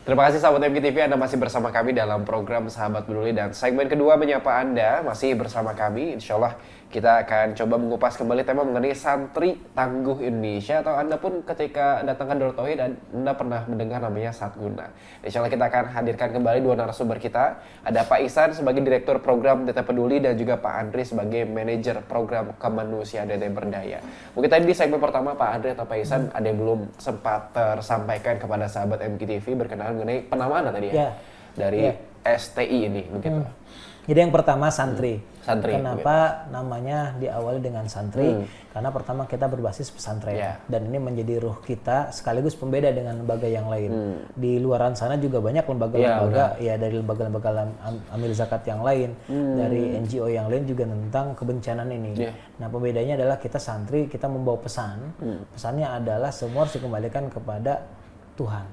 Terima kasih sahabat MGTV, Anda masih bersama kami dalam program Sahabat Peduli dan segmen kedua menyapa Anda masih bersama kami. Insya Allah kita akan coba mengupas kembali tema mengenai santri tangguh Indonesia, atau Anda pun ketika datang ke Darut Tauhid Anda pernah mendengar namanya Satguna. Insya Allah kita akan hadirkan kembali dua narasumber kita. Ada Pak Ihsan sebagai Direktur Program DT Peduli dan juga Pak Andri sebagai Manajer Program Kemanusiaan DT Berdaya. Mungkin tadi di segmen pertama Pak Andri atau Pak Ihsan ada yang belum sempat tersampaikan kepada sahabat MGTV berkenaan mengenai penamaan tadi ya, dari STI ini begitu. Jadi yang pertama santri. Santri. Kenapa namanya diawali dengan santri? Karena pertama kita berbasis pesantren dan ini menjadi ruh kita sekaligus pembeda dengan lembaga yang lain. Di luaran sana juga banyak lembaga-lembaga dari lembaga-lembaga amil zakat yang lain, dari NGO yang lain juga tentang kebencanaan ini. Nah, pembedanya adalah kita santri, kita membawa pesan. Pesannya adalah semua harus dikembalikan kepada Tuhan.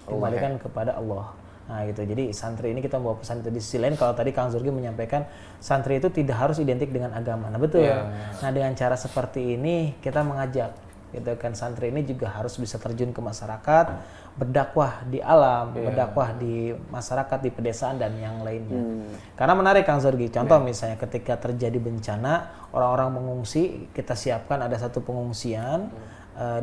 Dikembalikan kepada Allah. Nah gitu, jadi santri ini kita membawa pesan itu. Di sisi lain kalau tadi Kang Zurgi menyampaikan santri itu tidak harus identik dengan agama. Nah betul. Nah dengan cara seperti ini kita mengajak gitu kan, santri ini juga harus bisa terjun ke masyarakat, berdakwah di alam, berdakwah di masyarakat, di pedesaan dan yang lainnya. Karena menarik Kang Zurgi, contoh misalnya ketika terjadi bencana, orang-orang mengungsi, kita siapkan ada satu pengungsian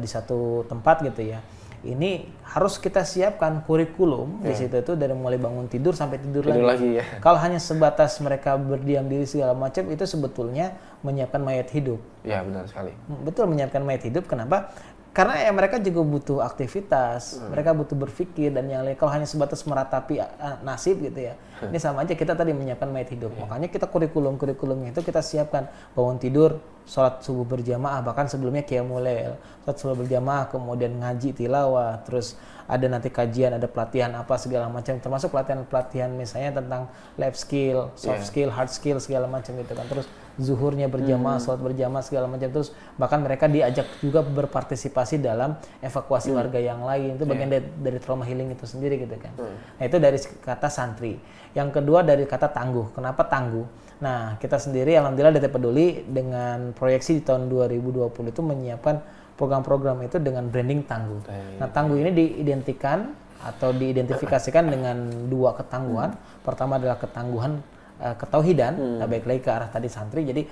di satu tempat gitu ya. Ini harus kita siapkan kurikulum di situ itu dari mulai bangun tidur sampai tidur lagi. Kalau hanya sebatas mereka berdiam diri segala macam, itu sebetulnya menyiapkan mayat hidup. Ya benar sekali. Betul, menyiapkan mayat hidup. Kenapa? Karena mereka juga butuh aktivitas, mereka butuh berpikir dan yang lain. Kalau hanya sebatas meratapi nasib gitu ya, ini sama aja kita tadi menyiapkan mayat hidup. Makanya kita kurikulumnya itu kita siapkan bangun tidur, sholat subuh berjamaah, bahkan sebelumnya qiyamul lail, sholat subuh berjamaah, kemudian ngaji tilawah, terus ada nanti kajian, ada pelatihan apa segala macam, termasuk pelatihan misalnya tentang life skill, soft skill, hard skill segala macam gitu kan. Terus zuhurnya berjamaah, sholat berjamaah segala macam, terus bahkan mereka diajak juga berpartisipasi dalam evakuasi warga yang lain. Itu bagian dari trauma healing itu sendiri gitu kan. Nah itu dari kata santri. Yang kedua dari kata tangguh. Kenapa tangguh? Nah kita sendiri alhamdulillah DT Peduli dengan proyeksi di tahun 2020 itu menyiapkan program-program itu dengan branding tangguh. Nah tangguh ini diidentikan atau diidentifikasikan dengan dua ketangguhan. Pertama adalah ketangguhan ketauhidan, nah baik lagi ke arah tadi santri. Jadi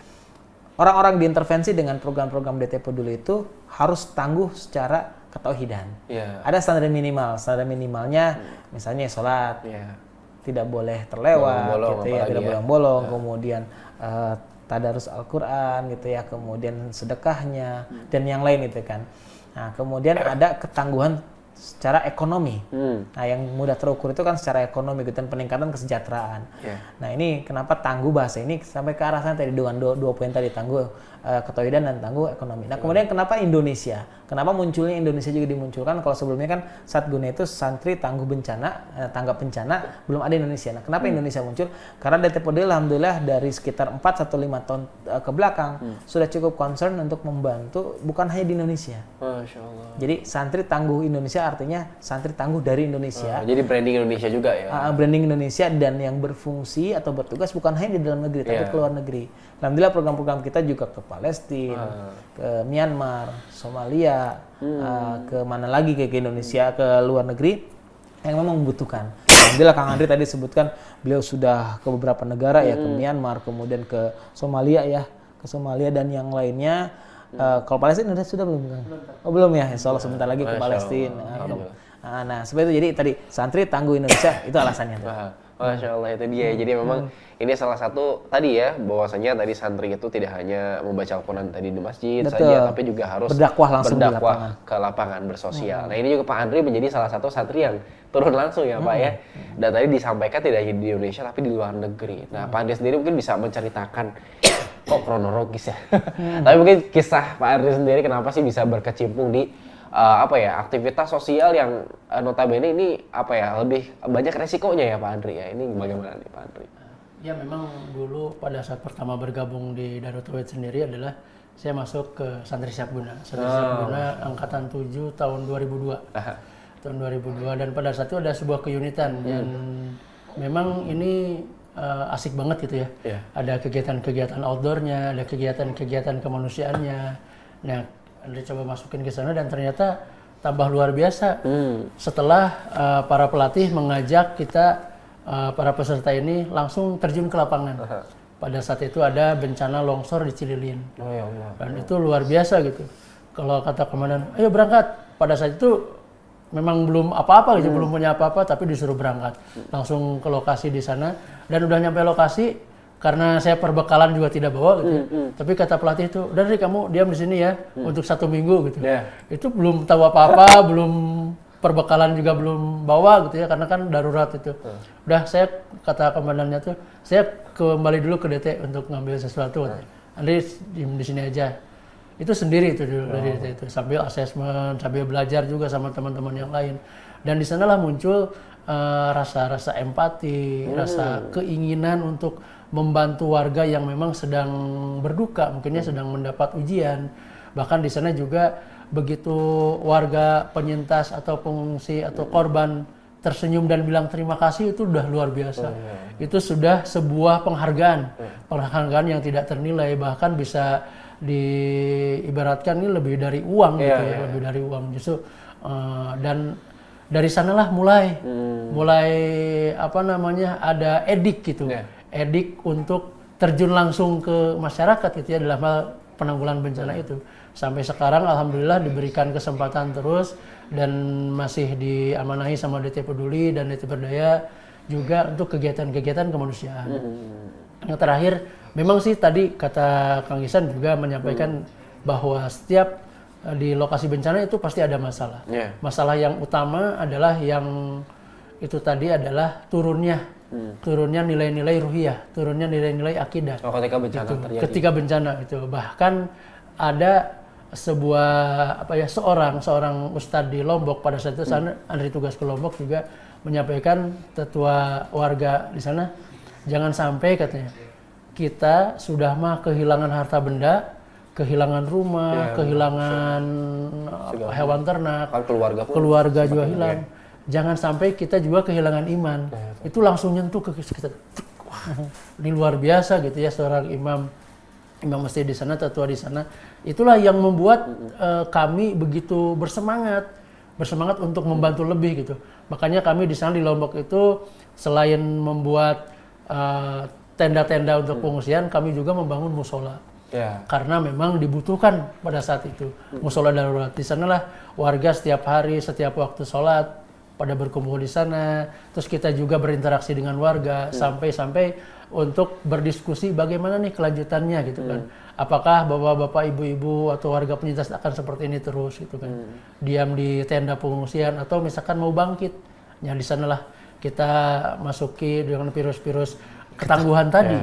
orang-orang diintervensi dengan program-program DT Peduli itu harus tangguh secara ketauhidan. Ada standar minimal, standar minimalnya misalnya sholat tidak boleh terlewat, gitu ya, tidak boleh bolong, kemudian tadarus Al-Quran gitu ya, kemudian sedekahnya dan yang lain itu kan. Nah kemudian ada ketangguhan secara ekonomi. Nah yang mudah terukur itu kan secara ekonomi gitu, dan peningkatan kesejahteraan. Nah ini kenapa tangguh bahasa ini sampai ke arah sana tadi dengan dua poin tadi, tangguh ketauhidan dan tangguh ekonomi. Nah kemudian kenapa Indonesia? Kenapa munculnya Indonesia juga dimunculkan? Kalau sebelumnya kan Satguna itu santri tangguh bencana, tanggap bencana, belum ada Indonesia. Nah kenapa Indonesia muncul? Karena DT Peduli alhamdulillah dari sekitar 4 atau 5 tahun ke belakang sudah cukup concern untuk membantu bukan hanya di Indonesia. Masya Allah. Jadi santri tangguh Indonesia artinya santri tangguh dari Indonesia. Jadi branding Indonesia juga ya? Branding Indonesia, dan yang berfungsi atau bertugas bukan hanya di dalam negeri, tapi ke luar negeri. Alhamdulillah program-program kita juga ke Palestina, ke Myanmar, Somalia, ke mana lagi ke Indonesia, ke luar negeri yang memang membutuhkan. Alhamdulillah Kang Andri tadi sebutkan beliau sudah ke beberapa negara ya, ke Myanmar, kemudian ke Somalia ya, ke Somalia dan yang lainnya. Kalau Palestina sudah belum kan? Oh belum ya, insya Allah sebentar lagi ke Palestina. Nah seperti itu, jadi tadi santri tangguh Indonesia itu alasannya. Masya Allah, itu dia. Jadi memang ini salah satu tadi ya, bahwasanya tadi santri itu tidak hanya membaca Al-Quran tadi di masjid saja, tapi juga harus berdakwah langsung ke lapangan, bersosial. Nah ini juga Pak Andri menjadi salah satu santri yang turun langsung ya Pak ya. Dan tadi disampaikan tidak hanya di Indonesia tapi di luar negeri. Nah Pak Andri sendiri mungkin bisa menceritakan kok kronologis ya. Tapi mungkin kisah Pak Andri sendiri kenapa sih bisa berkecimpung di aktivitas sosial yang notabene ini lebih banyak resikonya ya Pak Andri ya. Ini bagaimana nih Pak Andri? Ya memang dulu pada saat pertama bergabung di Darut Tauhid sendiri adalah saya masuk ke Santri Siap Guna. Santri Siap Guna angkatan 7 tahun 2002. Tahun 2002, dan pada saat itu ada sebuah keunitan dan memang ini asik banget gitu ya. Ada kegiatan-kegiatan outdoornya, ada kegiatan-kegiatan kemanusiaannya. Nah, Anda coba masukin ke sana dan ternyata tambah luar biasa setelah para pelatih mengajak kita para peserta ini langsung terjun ke lapangan. Pada saat itu ada bencana longsor di Cililin. Oh ya Allah. Dan itu luar biasa gitu. Kalau kata komandan, ayo berangkat. Pada saat itu memang belum apa-apa gitu, belum punya apa-apa, tapi disuruh berangkat. Langsung ke lokasi di sana. Dan udah nyampe lokasi, karena saya perbekalan juga tidak bawa gitu. Tapi kata pelatih itu, udah nih kamu diam di sini ya, untuk 1 minggu gitu. Itu belum tahu apa-apa, belum perbekalan juga belum bawa gitu ya, karena kan darurat itu. Udah saya kata komandannya tuh, saya kembali dulu ke DT untuk ngambil sesuatu. Andri di sini aja. Itu sendiri itu dulu dari DT itu, sambil asesmen, sambil belajar juga sama teman-teman yang lain. Dan di sanalah muncul rasa-rasa empati, rasa keinginan untuk membantu warga yang memang sedang berduka, mungkinnya sedang mendapat ujian. Bahkan di sana juga begitu warga penyintas atau pengungsi atau korban tersenyum dan bilang terima kasih, itu udah luar biasa. Itu sudah sebuah penghargaan, penghargaan yang tidak ternilai, bahkan bisa diibaratkan ini lebih dari uang gitu ya, lebih dari uang justru. Dan dari sanalah mulai apa namanya, ada edik gitu, edik untuk terjun langsung ke masyarakat gitu ya dalam hal penanggulangan bencana itu. Sampai sekarang alhamdulillah diberikan kesempatan terus dan masih diamanahi sama DT Peduli dan DT Berdaya juga untuk kegiatan-kegiatan kemanusiaan. Yang terakhir, memang sih tadi kata Kang Ihsan juga menyampaikan bahwa setiap di lokasi bencana itu pasti ada masalah. Masalah yang utama adalah yang itu tadi adalah turunnya nilai-nilai ruhiyah, turunnya nilai-nilai akidah. Ketika bencana itu, terjadi. ketika bencana itu, bahkan ada sebuah seorang ustadz di Lombok pada saat itu Andri tugas ke Lombok juga menyampaikan tetua warga di sana, jangan sampai katanya kita sudah mah kehilangan harta benda, kehilangan rumah, kehilangan hewan ternak, keluarga juga hilang. Jangan sampai kita juga kehilangan iman. Itu langsung nyentuh ke kita. Ini luar biasa gitu ya, seorang imam masjid di sana, tetua di sana. Itulah yang membuat kami begitu bersemangat untuk membantu lebih gitu. Makanya kami di sana di Lombok itu selain membuat tenda-tenda untuk pengungsian, kami juga membangun musola. Karena memang dibutuhkan pada saat itu musola darurat. Di sanalah warga setiap hari, setiap waktu sholat pada berkumpul di sana. Terus kita juga berinteraksi dengan warga sampai untuk berdiskusi bagaimana nih kelanjutannya gitu kan. Apakah bapak-bapak, ibu-ibu atau warga penyintas akan seperti ini terus gitu kan. Diam di tenda pengungsian atau misalkan mau bangkit. Ya di sanalah kita masuki dengan virus-virus ketangguhan tadi,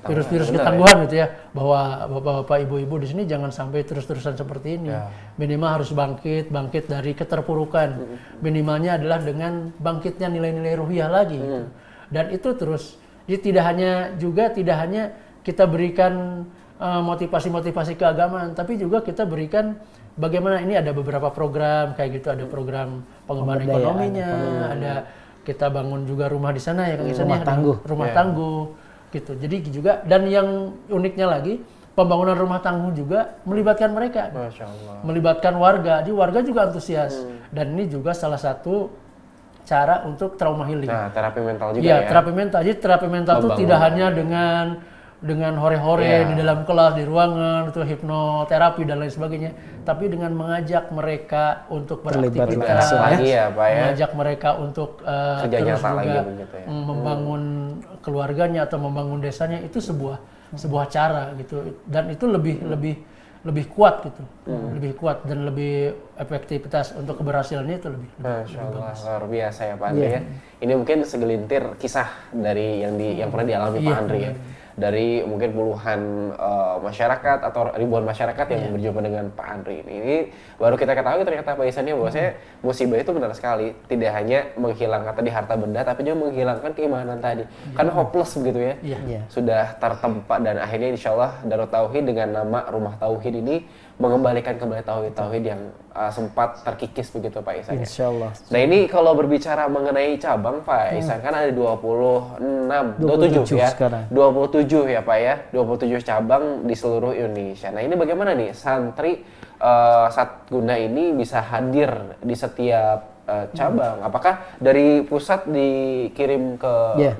virus-virus ketangguhan gitu ya, bahwa bapak-bapak, ibu-ibu di sini jangan sampai terus-terusan seperti ini. Minimal harus bangkit dari keterpurukan. Minimalnya adalah dengan bangkitnya nilai-nilai ruhiyah lagi. Gitu. Dan itu terus. Jadi tidak hanya kita berikan motivasi-motivasi keagamaan, tapi juga kita berikan bagaimana ini ada beberapa program kayak gitu, ada program pengembangan ekonominya, ada kita bangun juga rumah di sana ya Kang Ihsan, rumah tangguh gitu. Jadi juga, dan yang uniknya lagi pembangunan rumah tangguh juga melibatkan mereka, melibatkan warga. Jadi warga juga antusias dan ini juga salah satu cara untuk trauma healing. Nah, terapi mental juga ya. Terapi mental. Jadi terapi mental itu tidak hanya dengan hore-hore di dalam kelas, di ruangan, itu hipnoterapi dan lain sebagainya, tapi dengan mengajak mereka untuk beraktivitas, mengajak mereka untuk terus juga membangun keluarganya atau membangun desanya, itu sebuah cara gitu, dan itu lebih kuat gitu, lebih kuat dan lebih efektivitas untuk keberhasilannya itu lebih bagus. Luar biasa ya Pak Andri ya. Ini mungkin segelintir kisah dari yang pernah dialami Pak Andri ya. Dari mungkin puluhan masyarakat atau ribuan masyarakat yang berjumpa dengan Pak Andri ini baru kita ketahui ternyata Pak Ihsan ya, bahwasanya musibah itu benar sekali tidak hanya menghilangkan tadi harta benda, tapi juga menghilangkan keimanan tadi. Kan hopeless begitu ya. Sudah tertempa, dan akhirnya insya Allah Darut Tauhid dengan nama Rumah Tauhid ini mengembalikan kembali tauhid yang sempat terkikis begitu Pak Ihsan. Insya Allah. Nah ini kalau berbicara mengenai cabang Pak Ihsan kan ada 27 ya. Sekarang. 27 ya Pak ya, 27 cabang di seluruh Indonesia. Nah ini bagaimana nih santri Satguna ini bisa hadir di setiap cabang? Apakah dari pusat dikirim ke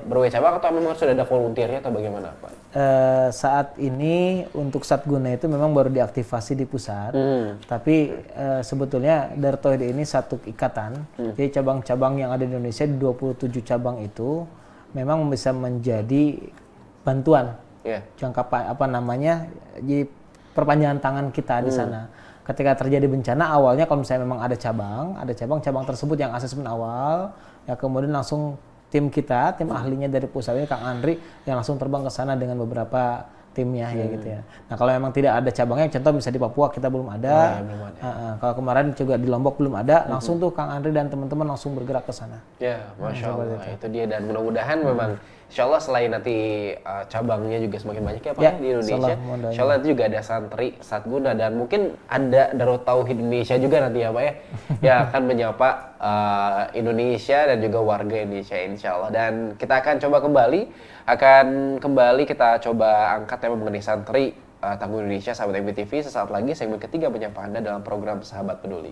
berbagai cabang atau memang sudah ada volunteernya atau bagaimana Pak? Saat ini untuk Satguna itu memang baru diaktifasi di pusat, tapi sebetulnya Dartoid ini satu ikatan, jadi cabang-cabang yang ada di Indonesia di 27 cabang itu memang bisa menjadi bantuan jangka jadi perpanjangan tangan kita di sana. Ketika terjadi bencana awalnya kalau misalnya memang ada cabang tersebut yang asesmen awal, ya kemudian langsung tim ahlinya dari pusat ini Kang Andri yang langsung terbang ke sana dengan beberapa timnya ya gitu ya. Nah kalau memang tidak ada cabangnya, contoh misalnya di Papua kita belum ada, kalau kemarin juga di Lombok belum ada, langsung tuh Kang Andri dan teman-teman langsung bergerak ke sana. Ya, Masya Allah, itu dia, dan mudah-mudahan memang Insya Allah selain nanti cabangnya juga semakin banyak ya Pak di Indonesia, Insya Allah itu juga ada santri Satguna dan mungkin ada Darut Tauhid Indonesia juga nanti ya Pak ya, yang akan menyapa Indonesia dan juga warga Indonesia Insya Allah. Dan kita akan coba kembali kita coba angkat tema mengenai santri Tangguh Indonesia, sahabat MBTV. Sesaat lagi segmen ketiga menyapa Anda dalam program Sahabat Peduli.